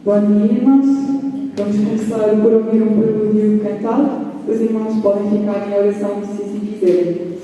Bom dia, irmãos. Vamos começar por ouvir um prelúdio cantado. Os irmãos podem ficar em oração se assim quiserem.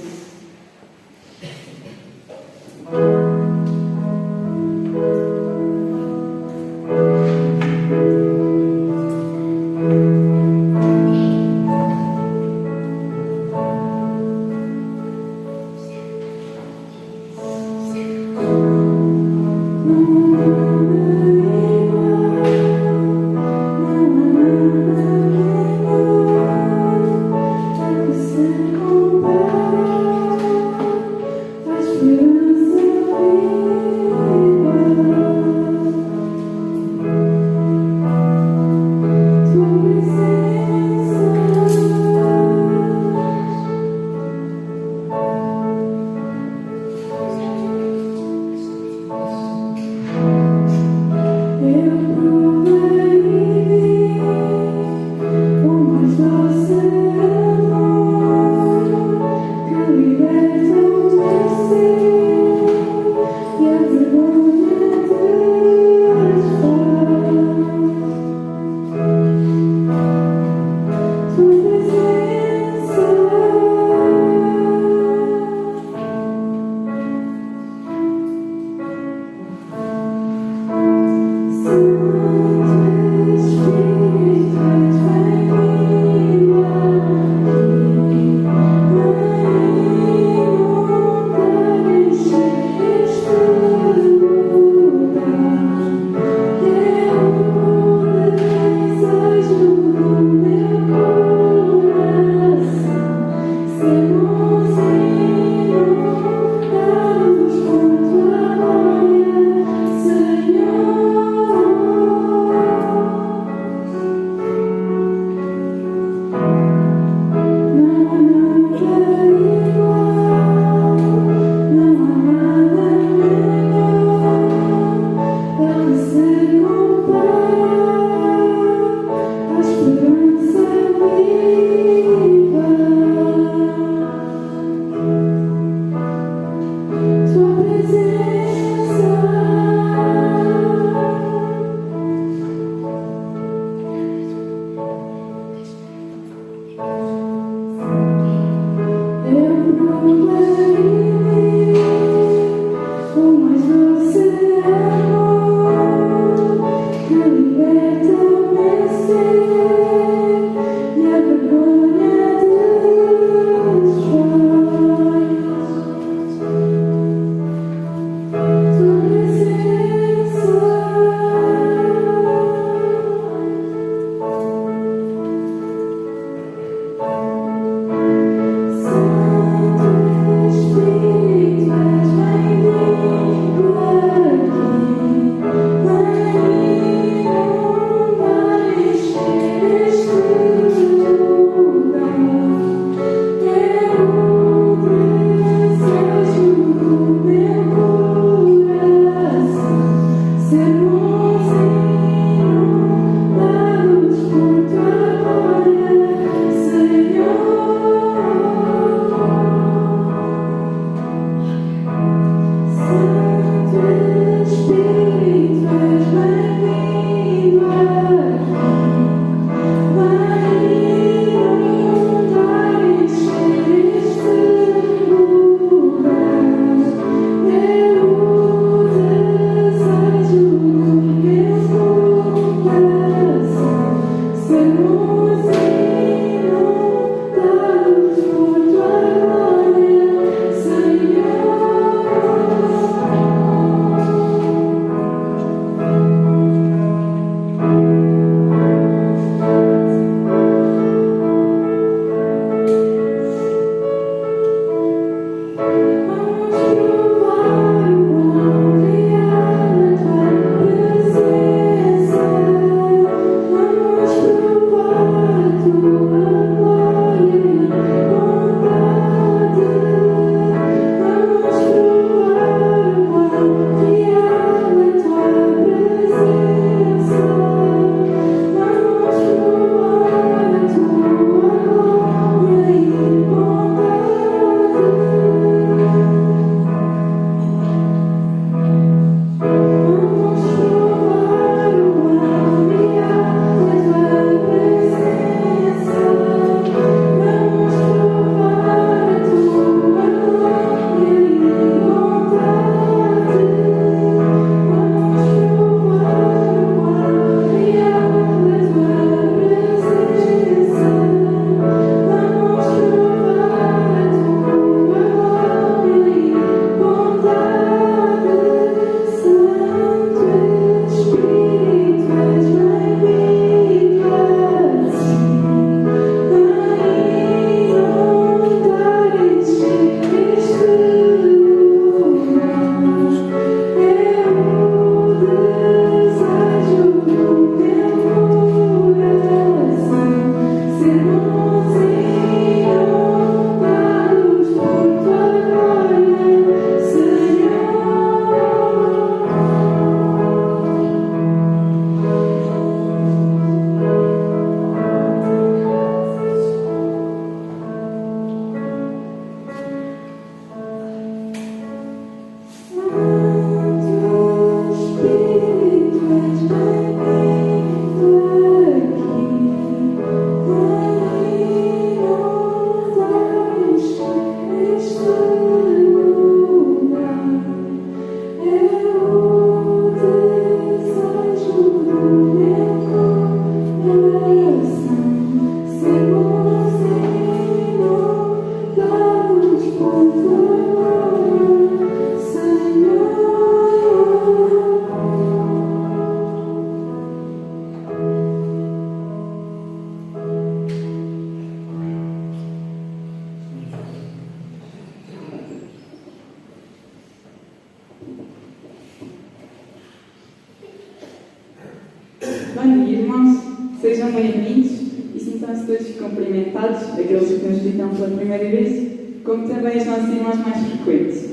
ano e irmãos, sejam bem-vindos e sintam-se todos cumprimentados, aqueles que nos visitam pela primeira vez, como também os nossos irmãos mais frequentes.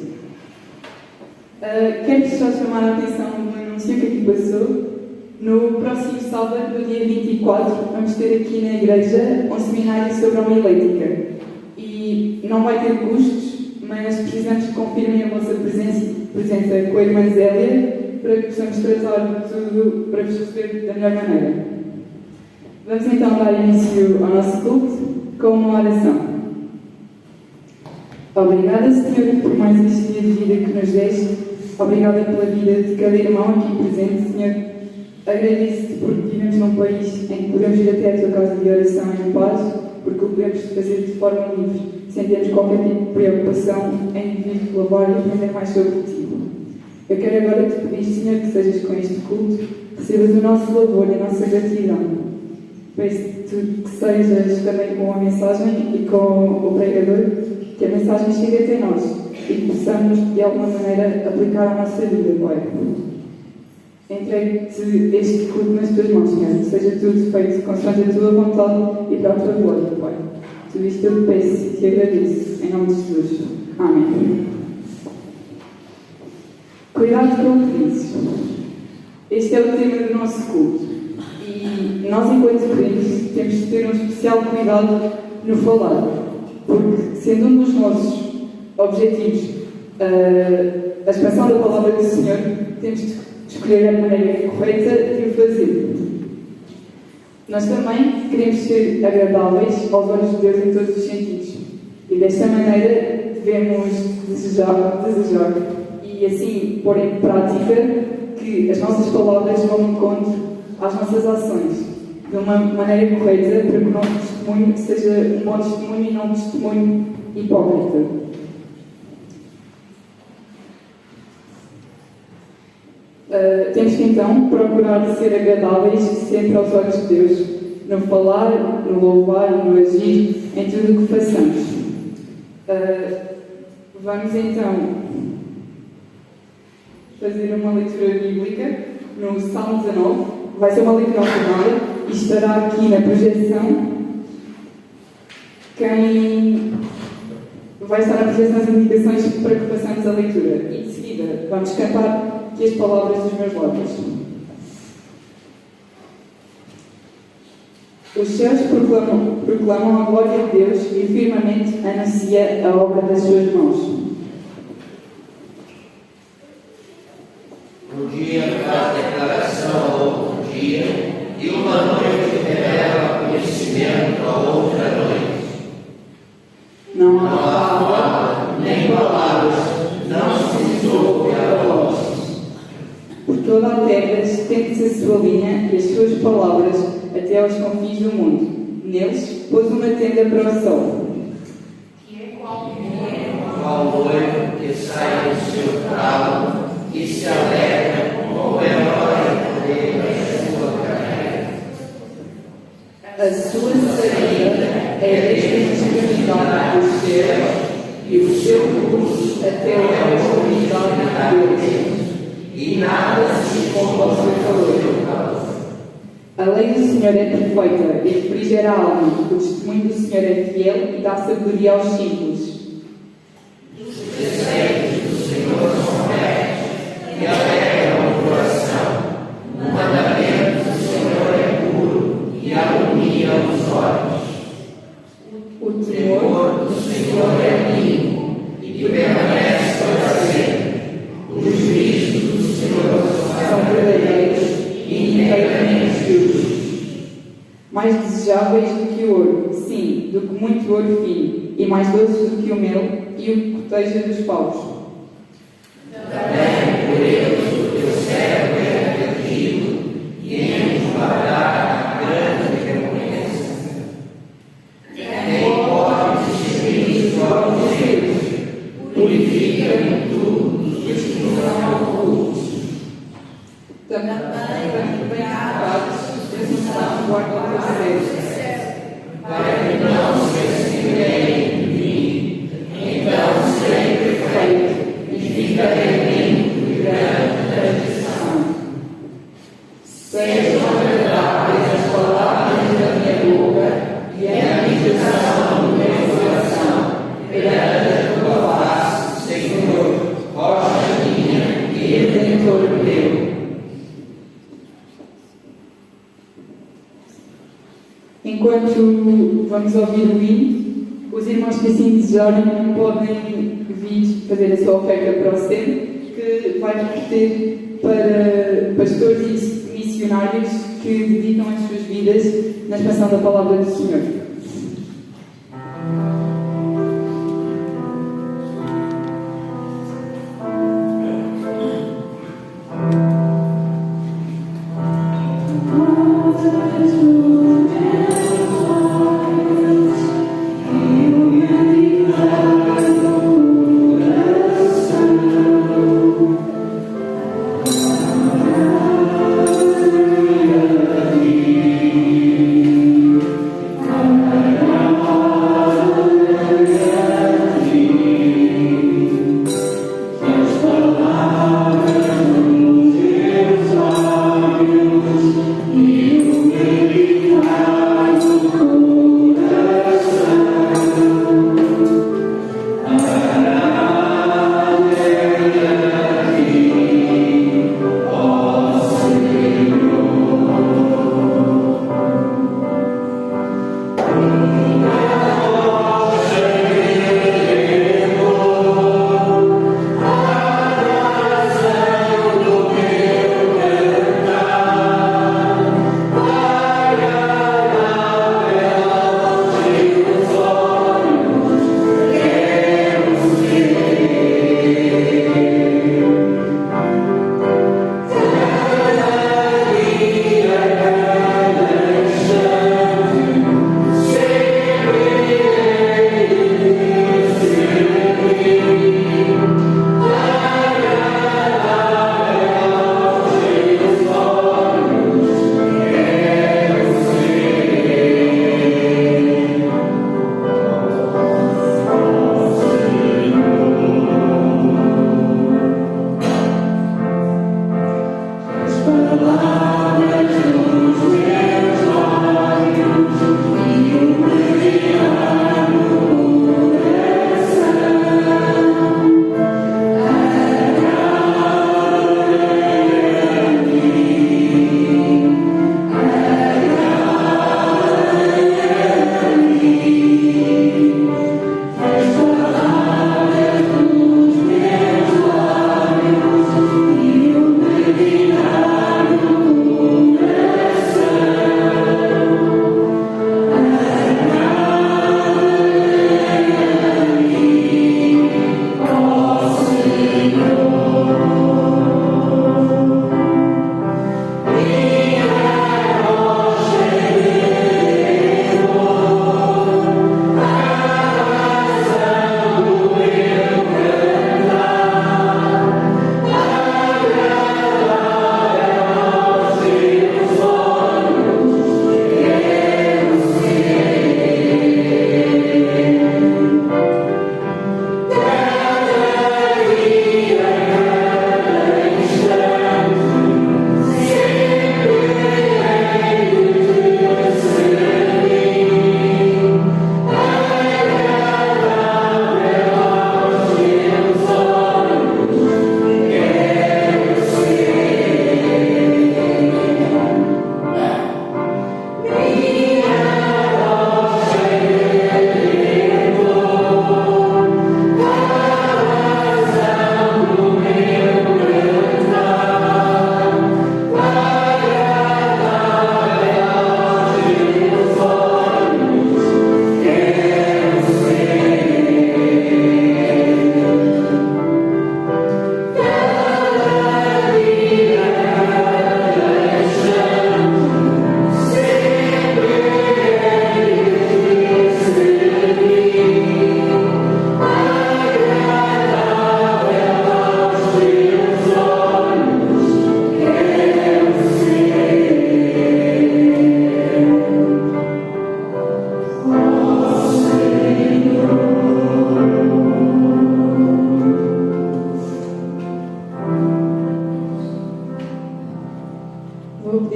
Quero só chamar a atenção do anúncio que aqui passou. No próximo sábado, no dia 24, vamos ter aqui na igreja um seminário sobre homilética. E não vai ter custos, mas precisamos que confirmem a vossa presença com a irmã Zélia para que possamos tratar tudo para vos receber da melhor maneira. Vamos então dar início ao nosso culto com uma oração. Obrigada, Senhor, por mais este dia de vida que nos deste. Obrigada pela vida de cada irmão aqui presente, Senhor. Agradeço-te porque vivemos num país em que podemos ir até a tua casa de oração em paz, porque o podemos fazer de forma livre, sem termos qualquer tipo de preocupação em vir louvar e aprender mais sobre ti. Eu quero agora te pedir, Senhor, que sejas com este culto, recebas o nosso louvor e a nossa gratidão. Peço-te que sejas também com a mensagem e com o pregador, que a mensagem chegue até nós e que possamos, de alguma maneira, aplicar à nossa vida, Pai. Entregue-te este culto nas tuas mãos, Senhor, que seja tudo feito consoante a tua vontade e para a tua glória, Pai. Tudo isto eu te peço e te agradeço, em nome de Jesus. Amém. Cuidado com o que dizes. Este é o tema do nosso culto. E nós, enquanto crentes, temos de ter um especial cuidado no falar. Porque, sendo um dos nossos objetivos a expansão da palavra do Senhor, temos de escolher a maneira correta de o fazer. Nós também queremos ser agradáveis aos olhos de Deus em todos os sentidos. E desta maneira devemos desejar e assim pôr em prática que as nossas palavras vão de encontro às nossas ações, de uma maneira correta, para que o nosso testemunho seja um bom testemunho e não um testemunho hipócrita. Temos que então procurar ser agradáveis sempre aos olhos de Deus, no falar, no louvar, no agir, em tudo o que façamos. Vamos então fazer uma leitura bíblica no Salmo 19. Vai ser uma leitura alternada e estará aqui na projeção. Quem vai estar na projeção as indicações para que façamos a leitura. E de seguida vamos cantar aqui as palavras dos meus lábios. Os céus proclamam a glória de Deus e o firmamento anuncia a obra das suas mãos. Um dia faz declaração ao outro dia, e uma noite revela conhecimento a outra noite. Não há fala, nem palavras, não se ouve a voz. Por toda a terra estende-se a sua linha e as suas palavras até aos confins do mundo. Neles pôs uma tenda para o sol. Qual noivo que sai do seu tralo e se alegra com o herói da sua carreira. A sua saída é desde a extremidade dos céus e o seu curso até a extremidade de Deus. E nada se compara ao seu calor. A lei do Senhor é perfeita e refrigera a alma. O testemunho do Senhor é fiel e dá sabedoria aos simples. Os desejos do Senhor são retos e alegram o coração. O mandamento do Senhor é puro e alunia os olhos. O temor do Senhor é limpo e permanece para sempre. Os juízos do Senhor São verdadeiros e inteiramente justos. Mais desejáveis do que o ouro, sim, do que muito ouro fino, e mais doces do que o mel e o coteja dos paus. Também por eles o teu servo é afligido, e em nos guardar a grande recompensa. Nem pode discernir os erros, purifica-me tu dos que nos são ocultos. Também bem acabados, desnudados, guardam os céus. Para que não se extinguem em mim, então serei perfeito e ficarei limpo e grande tradição. Sejam agradáveis enquanto vamos ouvir o hino, os irmãos que assim desejarem podem vir fazer a sua oferta para o SEM, que vai repetir para pastores e missionários que dedicam as suas vidas na expansão da palavra do Senhor.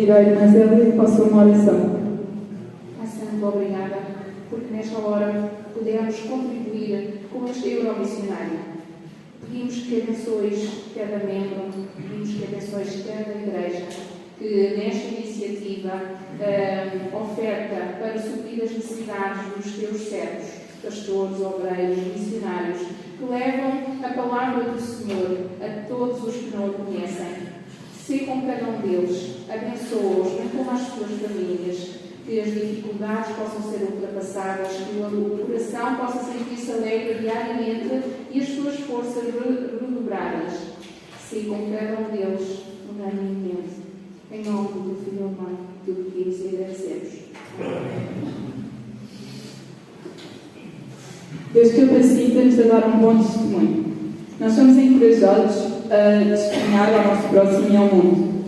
pedir à irmã Zélia que faça uma oração. Pai Santo, obrigada, porque nesta hora pudemos contribuir com este Euromissionário. Pedimos que abençoes cada membro, pedimos que abençoes cada igreja, que nesta iniciativa oferta para suprir as necessidades dos teus servos, pastores, obreiros, missionários, que levam a palavra do Senhor a todos os que não a conhecem. Sê com cada um deles, abençoa-os, bem como as suas famílias, que as dificuldades possam ser ultrapassadas, que o coração possa sentir-se alegre diariamente e as suas forças redobradas. Sê com cada um deles unanimemente. Em nome do Filho amado, que o pedimos e agradecemos. Deus capacita-nos a dar um bom testemunho. Nós somos encorajados a testemunhar ao nosso próximo e ao mundo,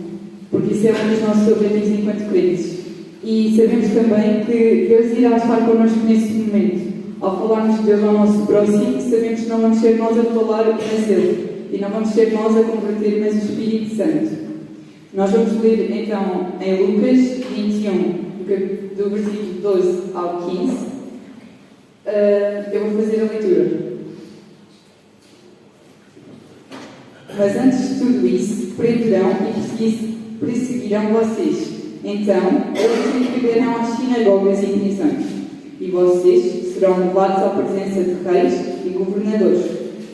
porque isso é um dos nossos objetivos enquanto crentes. E sabemos também que Deus irá estar connosco nesse momento. Ao falarmos de Deus ao nosso próximo, sabemos que não vamos ser nós a falar, mas Ele. E não vamos ser nós a converter, mas o Espírito Santo. Nós vamos ler então em Lucas 21, do versículo 12 ao 15. Eu vou fazer a leitura. Mas antes de tudo isso, prenderão e perseguirão vocês. Então, eles entregarão às sinagogas e prisões. E vocês serão levados à presença de reis e governadores.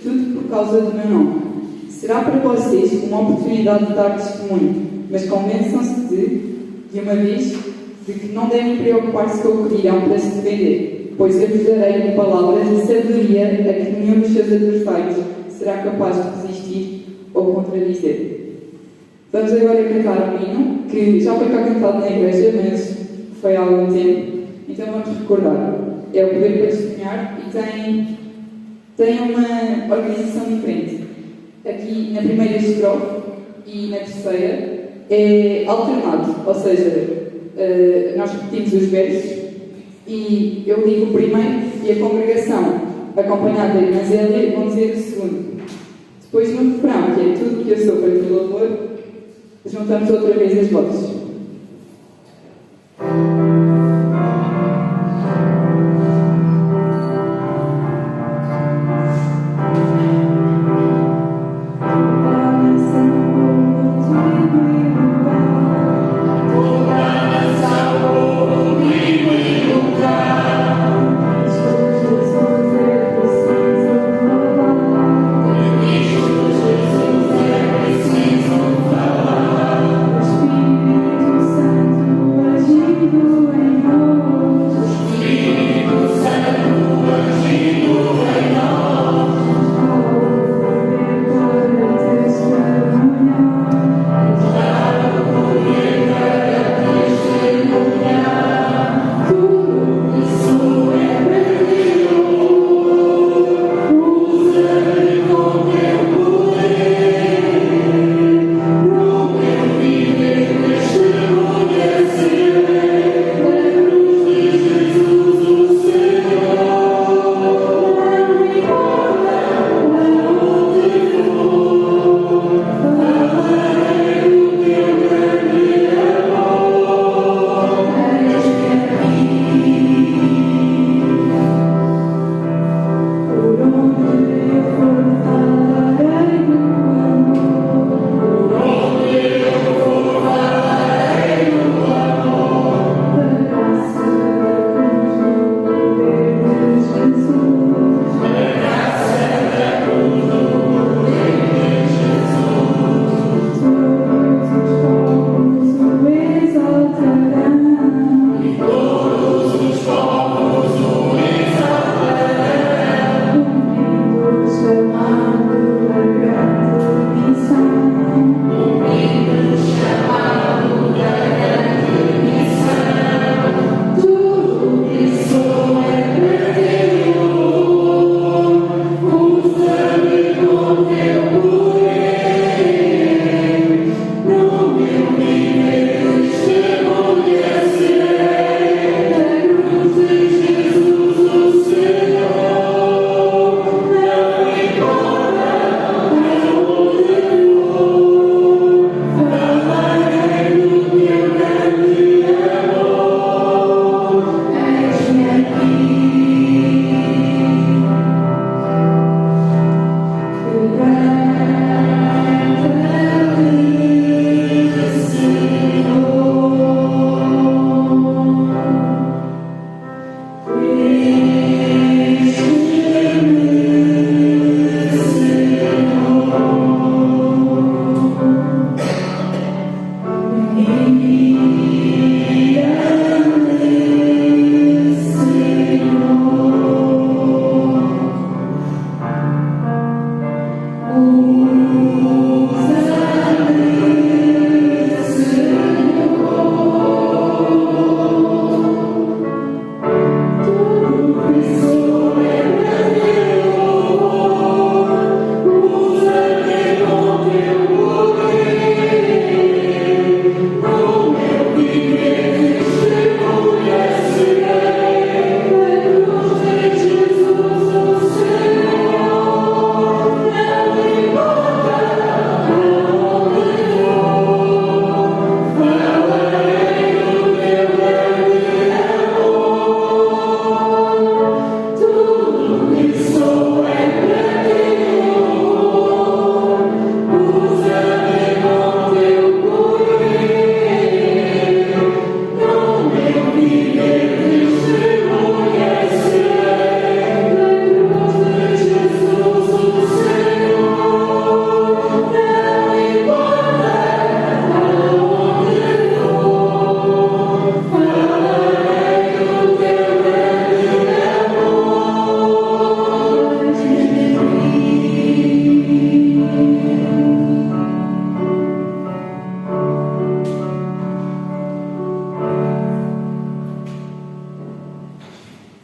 Tudo por causa do meu nome. Será para vocês uma oportunidade de dar testemunho, mas convençam-se de uma vez, de que não devem preocupar-se com o que dirão para se defender, pois eu vos darei palavras de sabedoria a que nenhum dos seus adversários será capaz de resistir ou contradizer. Vamos agora cantar um hino, que já foi cá cantado na igreja, mas foi há algum tempo, então vamos recordar. É o Poder para Testemunhar e tem uma organização diferente. Aqui na primeira estrofe e na terceira é alternado, ou seja, nós repetimos os versos e eu digo o primeiro e a congregação, acompanhada da irmã Zélia, vão dizer o segundo. Depois no refrão, que é tudo o que eu sou para teu louvor, juntamos outra vez as vozes. Espírito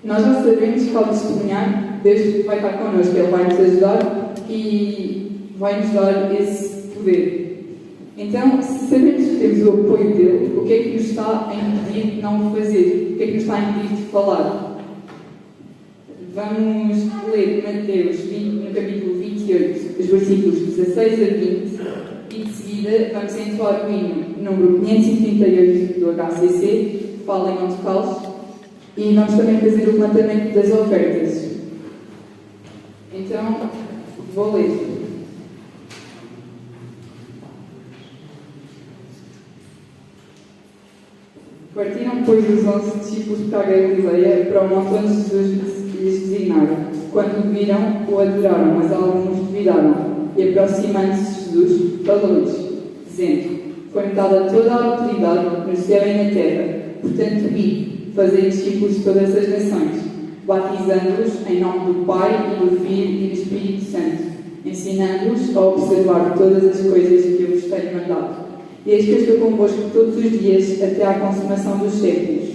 Nós já sabemos que ao testemunhar, Deus vai estar connosco, Ele vai nos ajudar e vai nos dar esse poder. Então, se sabemos que temos o apoio dele, o que é que nos está a impedir de não o fazer? O que é que nos está a impedir de falar? Vamos ler Mateus 20, no capítulo 28, os versículos 16 a 20, e de seguida vamos entoar o hino número 538 do HCC, Fala em Monte Calço, e vamos também fazer o levantamento das ofertas. Então, vou ler. Partiram, pois, os 11 discípulos para a Galileia, para o monte onde Jesus lhes designara. Quando o viram, o adoraram, mas alguns duvidaram. E aproximando-se Jesus, falou-lhes, dizendo: Foi-me dada toda a autoridade no céu e na terra. Portanto, ide, fazei discípulos de todas as nações, batizando-os em nome do Pai, e do Filho e do Espírito Santo, ensinando-os a observar todas as coisas que eu vos tenho mandado. E eis que eu estou convosco todos os dias, até à consumação dos séculos.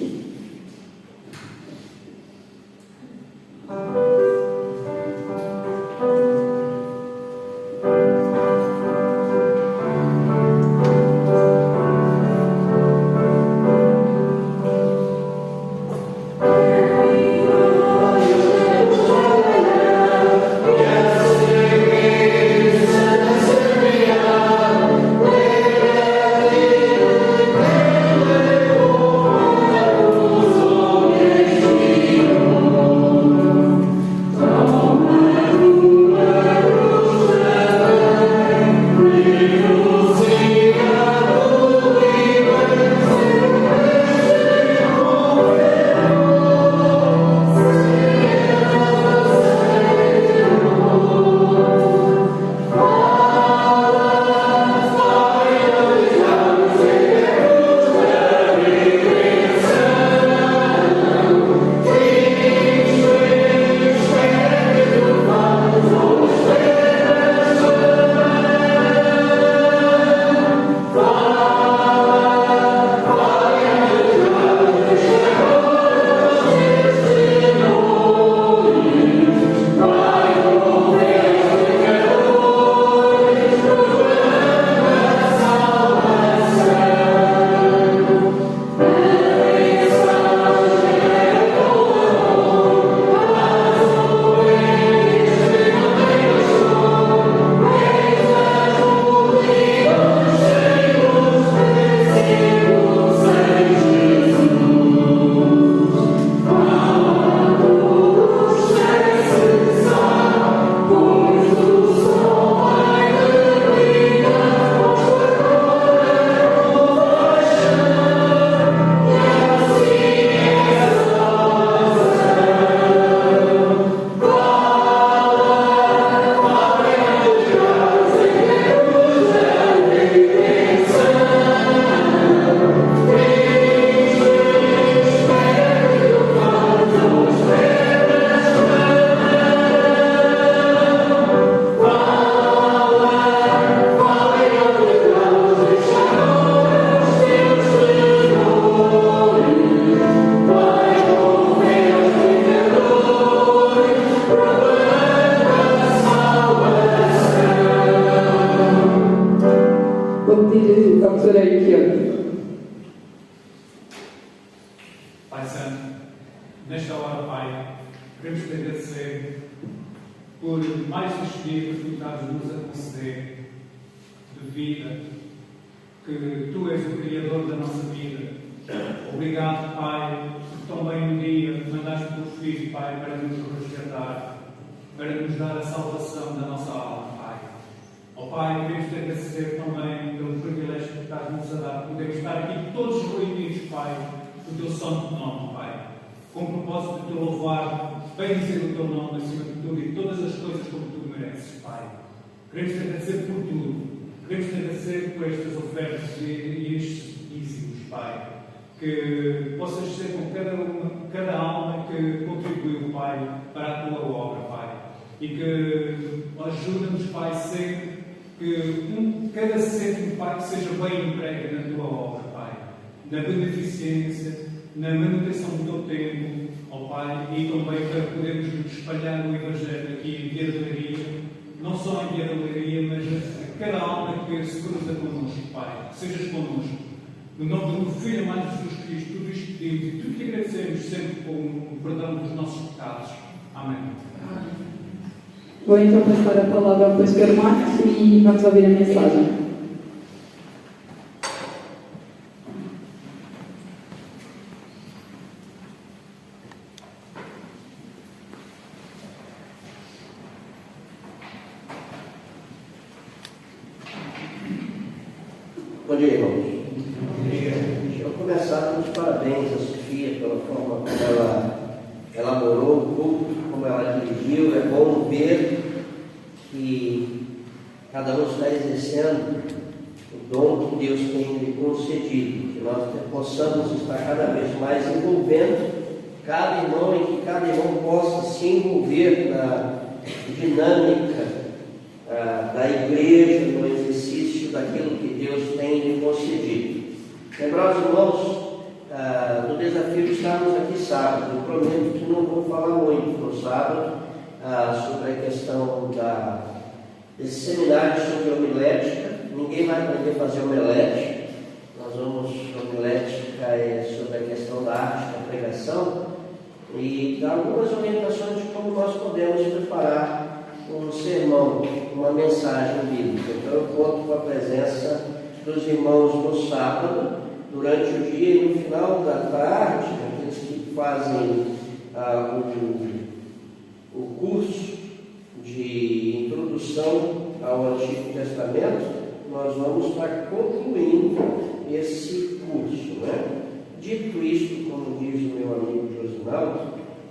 usarei o que amo. Pai Santo, nesta hora, Pai, queremos te agradecer por mais este dia que tu estás-nos a conceder de vida, que tu és o Criador da nossa vida. Obrigado, Pai, porque também um dia mandaste o teu Filho, Pai, para nos resgatar, para nos dar a salvação da nossa alma, Pai. Ó Pai, queremos te agradecer também pelo privilégio que estás-nos a dar, podemos estar aqui todos reunidos, Pai, no teu santo nome, Pai, com o propósito de te louvar, bem dizer o teu nome acima de tudo e todas as coisas como tu mereces, Pai. Queremos te agradecer por tudo, queremos te agradecer por estas ofertas e estes dízimos, Pai, que possas ser com cada alma que contribuiu, Pai, para a tua obra, Pai, e que ajuda-nos, Pai, sempre que cada cêntimo, Pai, que seja bem emprego na tua obra, Pai, na beneficência, na manutenção do teu tempo, ó Pai, e também para podermos espalhar o Evangelho aqui em Via de Leiria, não só em Via de Leiria, mas a cada alma que se cruza connosco, Pai, que sejas connosco. No nome do Filho amado Jesus Cristo, tudo isto pedimos e tudo te agradecemos sempre com o perdão dos nossos pecados. Amém. Vou então passar a palavra ao pastor Marcos e vamos ouvir a mensagem. Bom dia, irmãos. Deixa eu começar dando os parabéns à Sofia pela forma como ela elaborou o culto, como ela dirigiu. É bom ver que cada um está exercendo o dom que Deus tem lhe concedido, que nós possamos estar cada vez mais envolvendo cada irmão e que cada irmão possa se envolver na dinâmica da igreja, no exercício daquilo que Deus tem lhe concedido. Lembrar os irmãos do desafio de estarmos aqui sábado. Eu prometo que não vou falar muito no sábado sobre a questão desse seminário sobre homilética. Ninguém vai aprender a fazer omelete. Nós vamos, homilética é sobre a questão da arte da pregação e dar algumas orientações de como nós podemos preparar um sermão, uma mensagem bíblica. Então eu conto com a presença dos irmãos no sábado, durante o dia e no final da tarde, aqueles que fazem o curso de introdução ao Antigo Testamento. Nós vamos estar concluindo esse curso, né? Dito isto, como diz o meu amigo Josinaldo,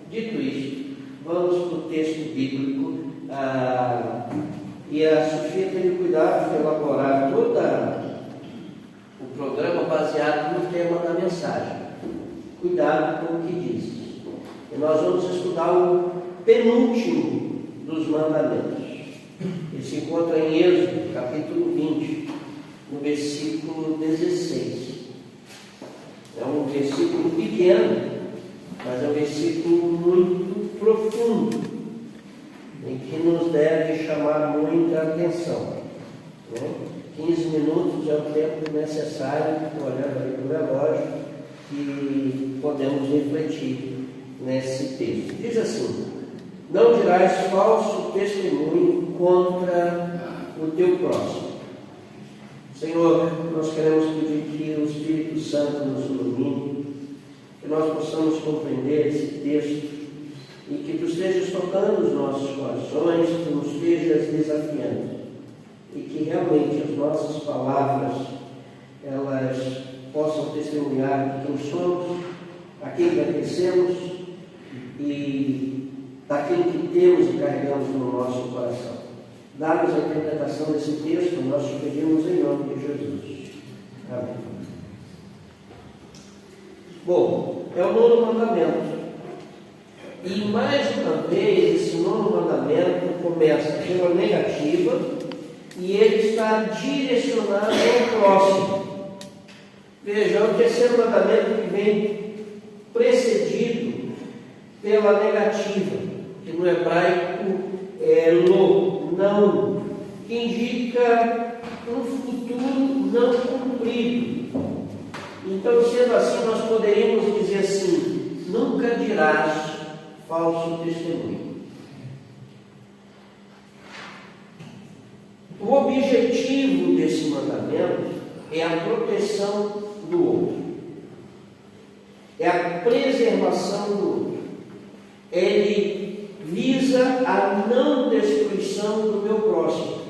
dito isto, vamos para o texto bíblico. E a Sofia teve cuidado de elaborar todo o programa baseado no tema da mensagem. Cuidado com o que diz. E nós vamos estudar o penúltimo dos mandamentos. Ele se encontra em Êxodo, capítulo 20, no versículo 16. É um versículo pequeno, mas é um versículo muito profundo, em que nos deve chamar muita atenção. 15 minutos é o tempo necessário, olhando ali para o relógio, que podemos refletir nesse texto. Diz assim: não dirás falso testemunho contra o teu próximo. Senhor, nós queremos pedir que o Espírito Santo nos ilumine, que nós possamos compreender esse texto e que tu estejas tocando os nossos corações, que nos estejas desafiando e que realmente as nossas palavras elas possam testemunhar de quem somos, a quem pertencemos e daquilo que temos e carregamos no nosso coração. Dá-nos a interpretação desse texto, nós te pedimos em nome de Jesus. Amém. Bom, é o 9º mandamento. E mais uma vez, esse 9º mandamento começa pela negativa e ele está direcionado ao próximo. Veja, é o 3º mandamento que vem precedido pela negativa, que no hebraico é lo, não, que indica um futuro não concluído. cumprido. Então, sendo assim, nós poderíamos dizer assim: nunca dirás falso testemunho. O objetivo desse mandamento é a proteção do outro, é a preservação do outro. Ele visa a não destruição do meu próximo.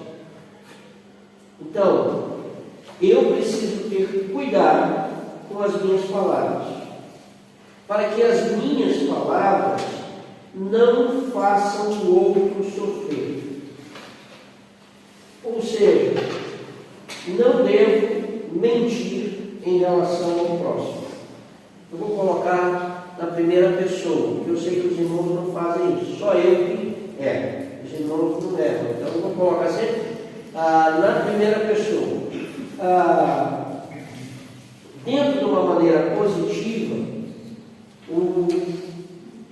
Então, eu preciso ter cuidado com as minhas palavras, para que as minhas palavras não façam o outro sofrer. Ou seja, não devo mentir em relação ao próximo. Eu vou colocar na primeira pessoa, porque eu sei que os irmãos não fazem isso, só eu que os irmãos não erram. Então eu vou colocar sempre na primeira pessoa. Dentro de uma maneira positiva,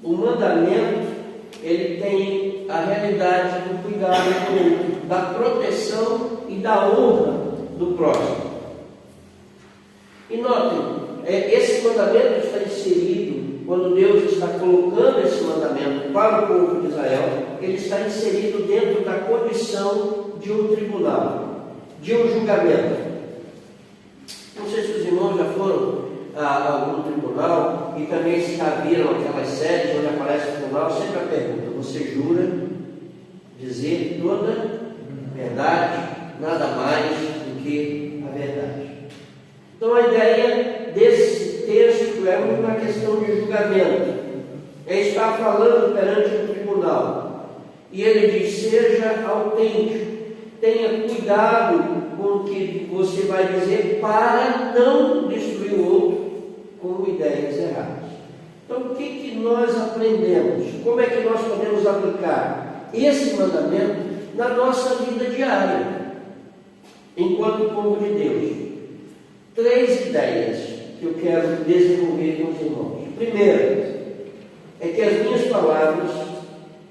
o mandamento ele tem a realidade do cuidado do outro, da proteção e da honra do próximo. E notem, esse mandamento está inserido, quando Deus está colocando esse mandamento para o povo de Israel, ele está inserido dentro da condição de um tribunal, de um julgamento. Não sei se os irmãos já foram a algum tribunal e também se já viram aquelas séries onde aparece o tribunal, sempre a pergunta: você jura dizer toda a verdade, nada mais do que a verdade? Então a ideia desse texto é uma questão de julgamento, é estar falando perante o tribunal, e ele diz: seja autêntico, tenha cuidado com o que você vai dizer para não destruir o outro com ideias erradas. Então, o que nós aprendemos? Como é que nós podemos aplicar esse mandamento na nossa vida diária, enquanto povo de Deus? 3 ideias que eu quero desenvolver com os irmãos. Primeiro, é que as minhas palavras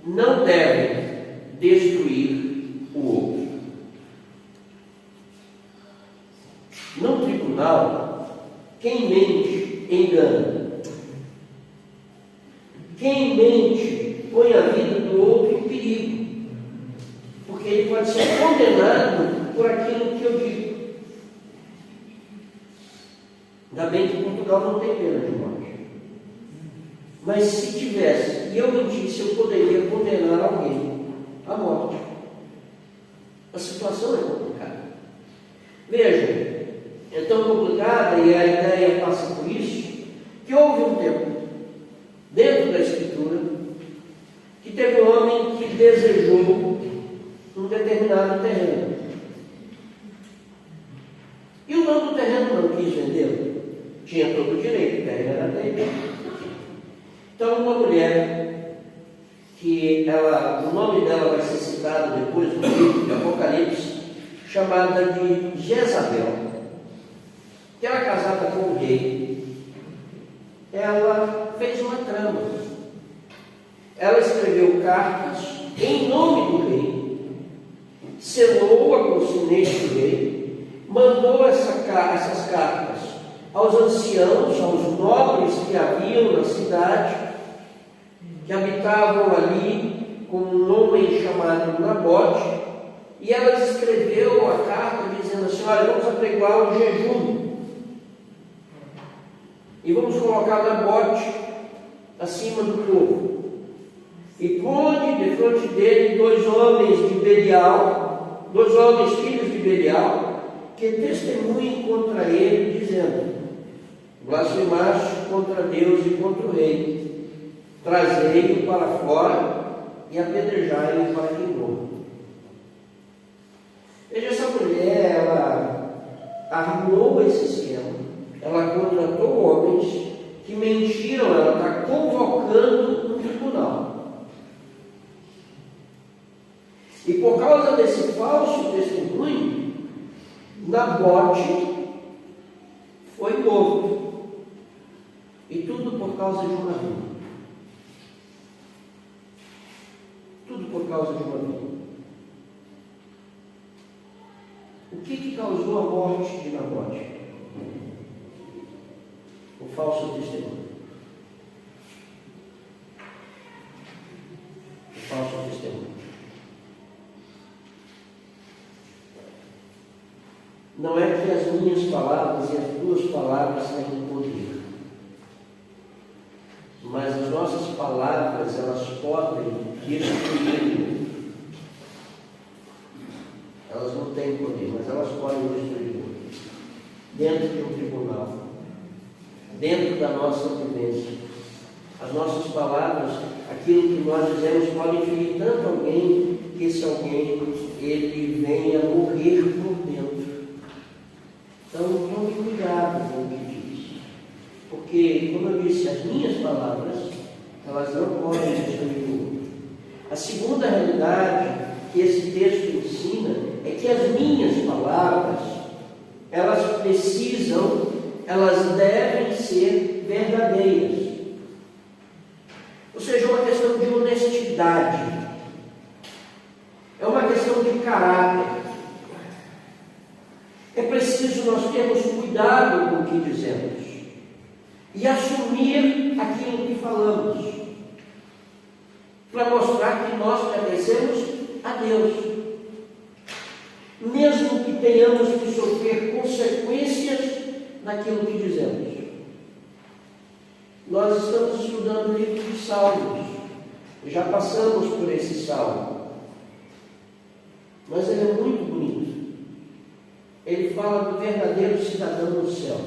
não devem destruir o outro. No tribunal, quem mente engana. Quem mente põe a vida do outro em perigo, porque ele pode ser condenado por aquilo que eu digo. Ainda bem que Portugal não tem pena de morte. Mas se tivesse, e eu mentisse, eu poderia condenar alguém à morte. A situação é complicada. Veja, é tão complicada, e a ideia passa por isso, que houve um tempo, dentro da Escritura, que teve um homem que desejou um determinado terreno. E o dono do terreno não quis vendê-lo. Tinha todo o direito, o terreno era dele. Então uma mulher, que o nome dela vai ser citado depois no livro de Apocalipse, chamada de Jezabel, que era casada com o rei, ela fez uma trama. Ela escreveu cartas em nome do rei, selou-a com o sinete do rei, mandou essas cartas aos anciãos, aos nobres que haviam na cidade, que habitavam ali, com um homem chamado Nabote, e ela escreveu a carta dizendo assim: olha, vamos apregoar um jejum, e vamos colocar Nabote acima do povo, e pôde de frente dele 2 homens de Belial, 2 homens filhos de Belial, que testemunhem contra ele, dizendo: blasfemaste contra Deus e contra o rei, trazei-o para fora e apedrejai-o para que morra. Veja, essa mulher, ela armou esse esquema, ela contratou homens que mentiram, ela está convocando um tribunal. E por causa desse falso testemunho, Nabote foi morto. E tudo por causa de uma vida. Tudo por causa de uma vida. O que causou a morte de Nabote? falso testemunho. É falso testemunho. Não é que as minhas palavras e as tuas palavras têm poder, mas as nossas palavras, elas podem destruir. Elas não têm poder, mas elas podem destruir. Dentro de um tribunal, dentro da nossa vivência, as nossas palavras, aquilo que nós dizemos, pode ferir tanto alguém, que esse alguém, ele venha morrer por dentro. Então, tome cuidado com o que diz. Porque, como eu disse, as minhas palavras, elas não podem destruir o outro. A segunda realidade que esse texto ensina é que as minhas palavras, elas devem ser verdadeiras. Ou seja, é uma questão de honestidade. É uma questão de caráter. É preciso nós termos cuidado com o que dizemos e assumir aquilo que falamos, para mostrar que nós pertencemos a Deus, mesmo que tenhamos que sofrer consequências daquilo que dizemos. Nós estamos estudando o livro de Salmos, já passamos por esse salmo, mas ele é muito bonito. Ele fala do verdadeiro cidadão do céu,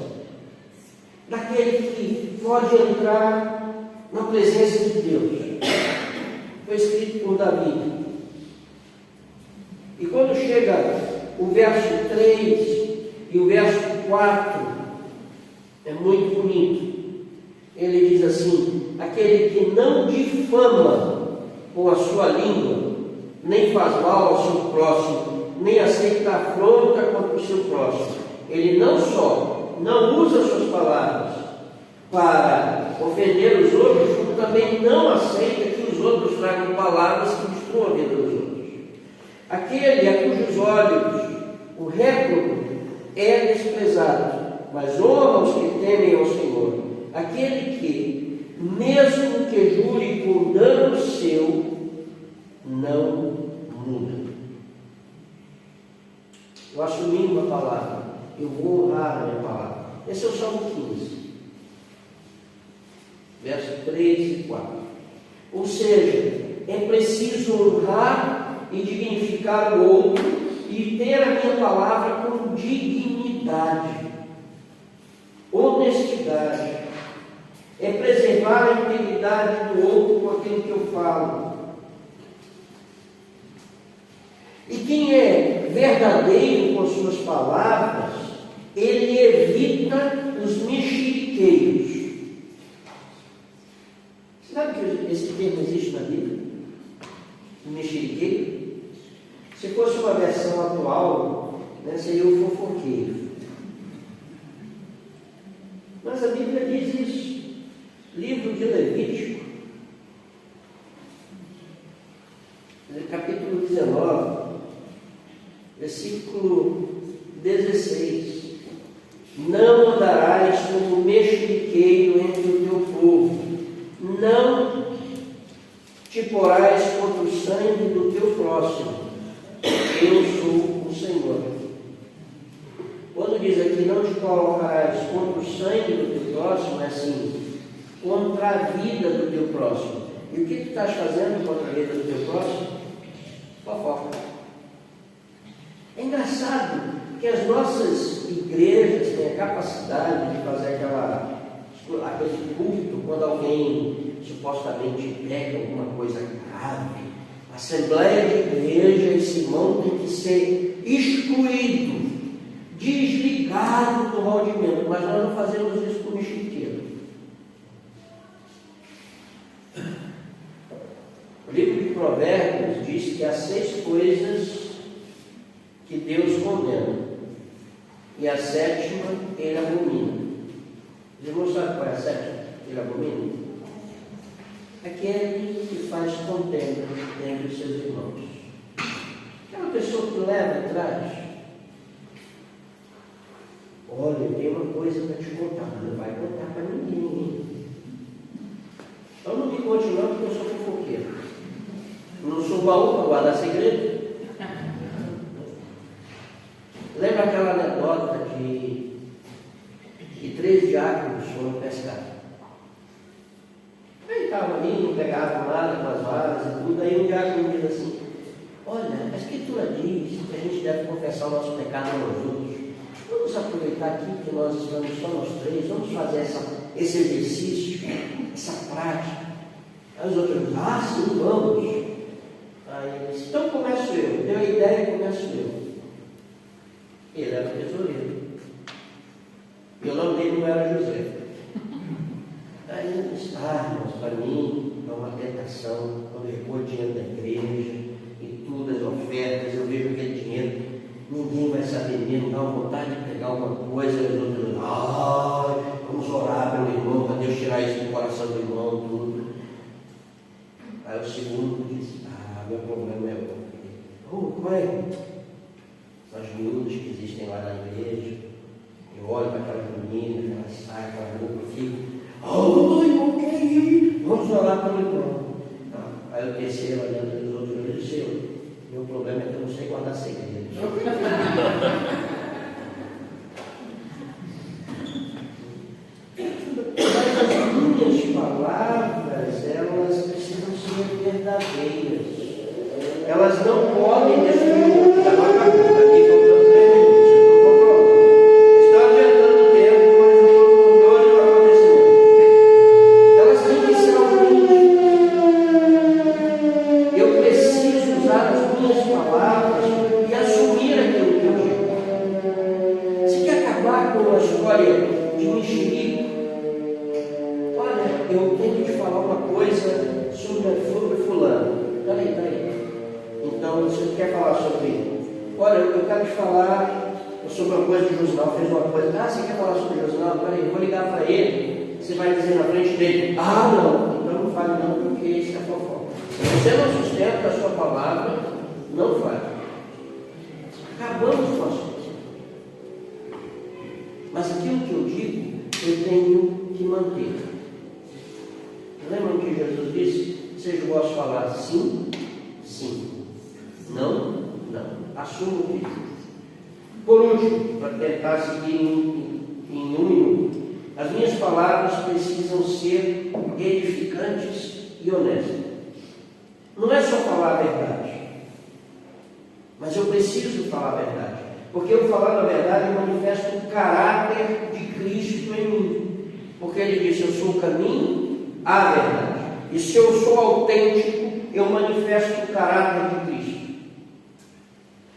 daquele que pode entrar na presença de Deus. Foi escrito por Davi. E quando chega o verso 3 e o verso 4, é muito bonito. Ele diz assim: aquele que não difama com a sua língua, nem faz mal ao seu próximo, nem aceita afronta contra o seu próximo. Ele não só não usa suas palavras para ofender os outros, como também não aceita que os outros tragam palavras que destruam a vida dos outros. Aquele a cujos olhos o réprobo é desprezado, mas honra os que temem ao Senhor. Aquele que, mesmo que jure com dano seu, não muda. Eu assumi uma palavra, eu vou honrar a minha palavra. Esse é o Salmo 15, versos 3 e 4. Ou seja, é preciso honrar e dignificar o outro e ter a minha palavra com dignidade, honestidade. É preservar a integridade do outro com aquilo que eu falo. E quem é verdadeiro com suas palavras, ele evita os mexeriqueiros. Você sabe que esse termo existe na Bíblia? Mexeriqueiro? Se fosse uma versão atual, né, seria o fofoqueiro. Mas a Bíblia diz isso. Livro de Levítico, capítulo 19, versículo 16. Não andarás como mexeriqueiro entre o teu povo, não te porás contra o sangue do teu próximo. Eu sou o Senhor. Quando diz aqui, não te colocarás contra o sangue do teu próximo, é assim, contra a vida do teu próximo. E o que tu estás fazendo contra a vida do teu próximo? Fofoca. É engraçado que as nossas igrejas têm a capacidade de fazer aquele culto quando alguém supostamente pega alguma coisa grave. A assembleia de igreja, esse irmão tem que ser excluído, desligado do hall de membro, mas nós não fazemos isso com o mexeriqueiro. O livro de Provérbios diz que há 6 coisas que Deus condena, e a 7ª ele abomina. Os irmãos sabem qual é a 7ª que ele abomina? Aquele que faz contenda entre os seus irmãos. Aquela pessoa que leva atrás. Olha, olha, eu tenho uma coisa para te contar, mas não vai contar para ninguém. Então não me conte não, porque eu sou fofoqueiro. Não sou baú para guardar segredo. Lembra aquela anedota de que 3 diáconos foram pescar? Aí estavam ali, não pegavam nada com as varas e tudo. Aí um diácono diz assim: olha, a Escritura diz que a gente deve confessar o nosso pecado aos outros. Vamos aproveitar aqui que nós estamos só nós 3, vamos fazer esse exercício, essa prática. Aí os outros dizem: ah, sim, vamos. Aí ele disse: então começo eu. Deu a ideia e começo eu. Ele era o tesoureiro. E o nome dele não era José. Aí ele disse: ah, irmãos, para mim é uma tentação quando eu recolho dinheiro da igreja e tudo, as ofertas, eu vejo aquele dinheiro, ninguém vai saber mesmo, dá uma vontade de pegar alguma coisa, e os outros dizem: ah, vamos orar pelo irmão, para Deus tirar isso do coração do irmão, tudo. Aí o segundo disse: ah, meu problema é outro. Oh, qual é? As miúdas que existem lá na igreja, eu olho para aquela menina, aquela saia, aquela roupa, eu fico: oh, irmão, que é isso? Vamos orar pelo irmão. Aí o terceiro, olhando dos outros, eu disse: meu problema é que eu não sei guardar segredos. Mas as minhas palavras, elas precisam ser verdadeiras. Elas não podem destruir o outro. Agora acabou. Aqui faltando 3 minutos. Estou adiantando o tempo, mas eu estou com dor no acontecimento. Elas têm que ser autênticas. Eu preciso usar as minhas palavras e assumir aquilo que eu digo. Se quer acabar com a história de mexerico, olha, eu tenho que te falar uma coisa sobre fulano. Peraí. Então, você quer falar sobre... Olha, eu quero te falar sobre uma coisa de Josinal, fez uma coisa. Ah, você quer falar sobre Josinal? Peraí, eu vou ligar para ele. Você vai dizer na frente dele: ah, não, então não fale não, porque isso é fofoca. Se você não sustenta a sua palavra, não fale. Acabamos com o assunto. Mas aquilo que eu digo, eu tenho que manter. Lembram que Jesus disse: seja vosso falar sim, sim. Não, não. Assuma o que. Por último, para tentar seguir em um minuto, as minhas palavras precisam ser edificantes e honestas. Não é só falar a verdade, mas eu preciso falar a verdade, porque eu falar a verdade eu manifesto o caráter de Cristo em mim, porque ele disse: eu sou o caminho, a verdade, e se eu sou autêntico, eu manifesto o caráter de Cristo.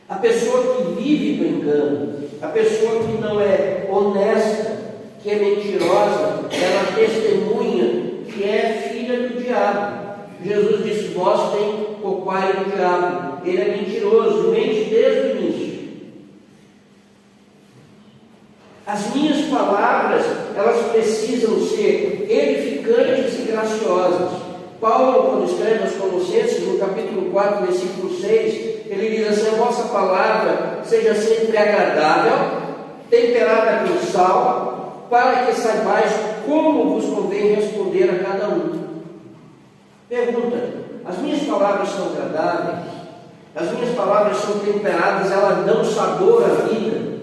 A pessoa que vive do engano, a pessoa que não é honesta, que é mentirosa, ela testemunha que é filha do diabo. Jesus disse: vós tem o pai do diabo. Ele é mentiroso, mente desde o início. As minhas palavras, elas precisam ser edificantes e graciosas. Paulo, quando escreve aos Colossenses, no capítulo 4, versículo 6, ele diz assim: a vossa palavra seja sempre agradável, temperada com sal, para que saibais como vos convém responder a cada um. Pergunta: as minhas palavras são agradáveis? As minhas palavras são temperadas, elas dão sabor à vida?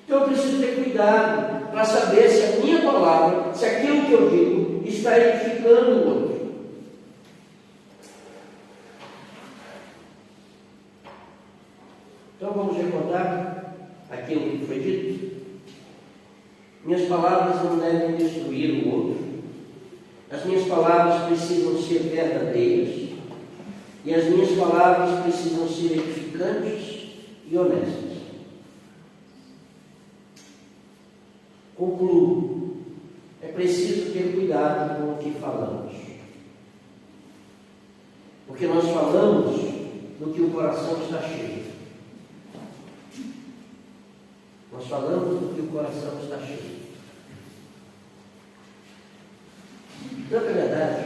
Então eu preciso ter cuidado para saber se a minha palavra, se aquilo que eu digo está edificando o outro. Então vamos recordar aquilo que foi dito. Minhas palavras não devem destruir o outro. As minhas palavras precisam ser verdadeiras. E as minhas palavras precisam ser edificantes e honestas. Concluo. É preciso ter cuidado com o que falamos. Porque nós falamos do que o coração está cheio. Nós falamos do que o coração está cheio. Tanto é verdade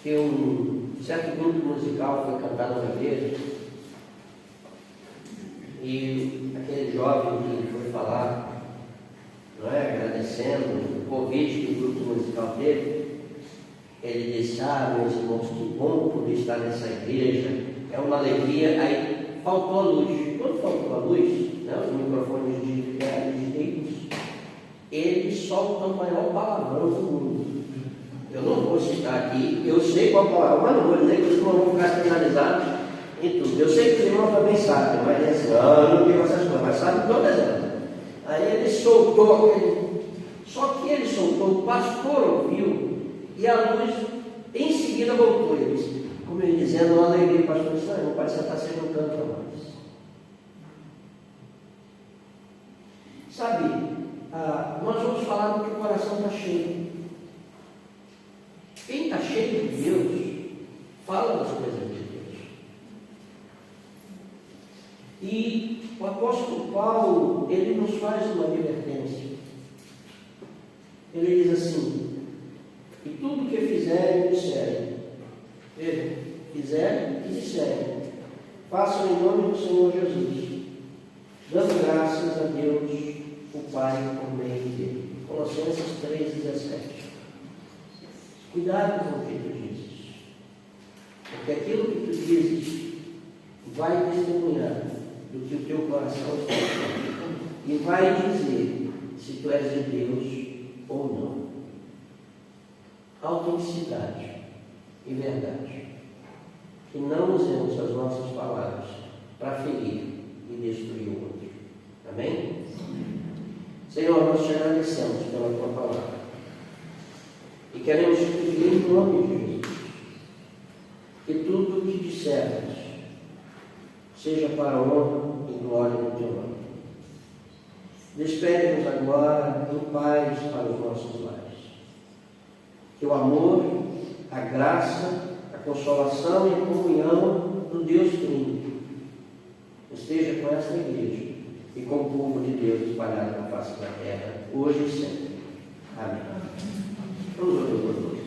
que um certo grupo musical foi cantado na igreja. E aquele jovem que foi falar, não é, agradecendo o convite que o grupo musical teve, ele disse: meus irmãos, que bom poder estar nessa igreja, é uma alegria. Aí faltou a luz. Quando faltou a luz, né, os microfones desligados, eles soltam o maior palavrão do mundo. Eu não vou citar aqui, eu sei qual palavra, mas não vou dizer que os irmãos vão ficar penalizados em tudo. Eu sei que os irmãos também sabem, mas é assim, eu não digo essas coisas, mas sabem todas elas. Aí ele soltou aquele. Só que ele soltou, o pastor ouviu, e a luz em seguida voltou. Ele disse, como ele dizendo, uma alegria, pastor, isso não pode estar sendo um canto a mais. Sabe, nós vamos falar do que o coração está cheio. Quem está cheio de Deus, fala das coisas de Deus. E o apóstolo Paulo, ele nos faz uma advertência. Ele diz assim: e tudo que fizerem, disserem. Veja, fizerem e disserem, façam em nome do Senhor Jesus, dando graças a Deus, o Pai, por meio dele. Colossenses 3,17. Cuidado com o que tu dizes, porque aquilo que tu dizes vai testemunhar do que o teu coração está achando e vai dizer se tu és de Deus ou não. Autenticidade e verdade. Que não usemos as nossas palavras para ferir e destruir o outro. Amém? Senhor, nós te agradecemos pela tua palavra. E queremos te pedir em nome de Jesus que tudo o que dissermos seja para a honra e glória do teu nome. Despede-nos agora em paz para os nossos lares. Que o amor, a graça, a consolação e a comunhão do Deus Trino esteja com esta igreja e com o povo de Deus espalhado na face da terra, hoje e sempre. Amém. Vamos orar por todos.